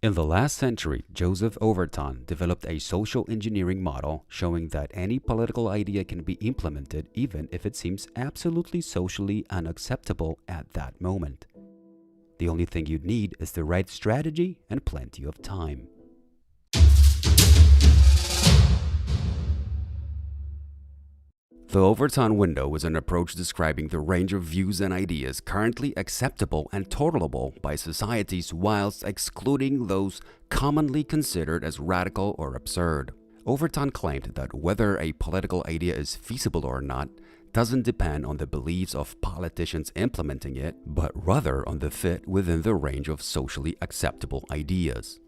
In the last century, Joseph Overton developed a social engineering model showing that any political idea can be implemented even if it seems absolutely socially unacceptable at that moment. The only thing you'd need is the right strategy and plenty of time. The Overton window is an approach describing the range of views and ideas currently acceptable and tolerable by societies whilst excluding those commonly considered as radical or absurd. Overton claimed that whether a political idea is feasible or not doesn't depend on the beliefs of politicians implementing it, but rather on the fit within the range of socially acceptable ideas.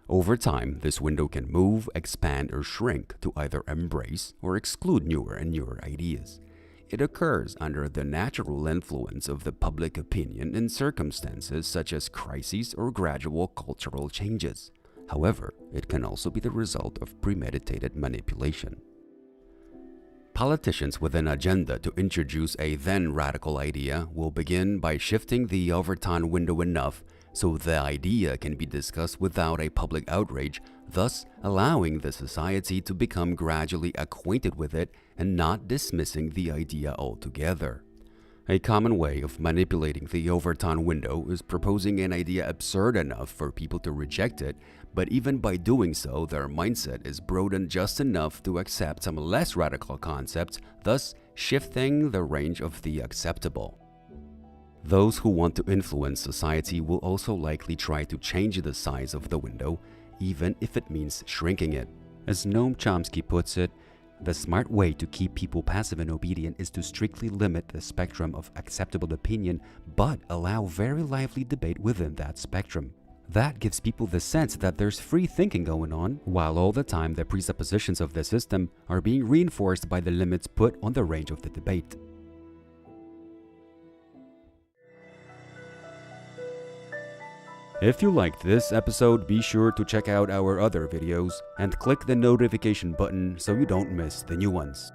Over time, this window can move, expand, or shrink to either embrace or exclude newer and newer ideas. It occurs under the natural influence of the public opinion in circumstances such as crises or gradual cultural changes. However, it can also be the result of premeditated manipulation. Politicians with an agenda to introduce a then radical idea will begin by shifting the Overton window enough so the idea can be discussed without a public outrage, thus allowing the society to become gradually acquainted with it and not dismissing the idea altogether. A common way of manipulating the Overton window is proposing an idea absurd enough for people to reject it, but even by doing so, their mindset is broadened just enough to accept some less radical concepts, thus shifting the range of the acceptable. Those who want to influence society will also likely try to change the size of the window, even if it means shrinking it. As Noam Chomsky puts it, the smart way to keep people passive and obedient is to strictly limit the spectrum of acceptable opinion, but allow very lively debate within that spectrum. That gives people the sense that there's free thinking going on, while all the time the presuppositions of the system are being reinforced by the limits put on the range of the debate. If you liked this episode, be sure to check out our other videos and click the notification button so you don't miss the new ones.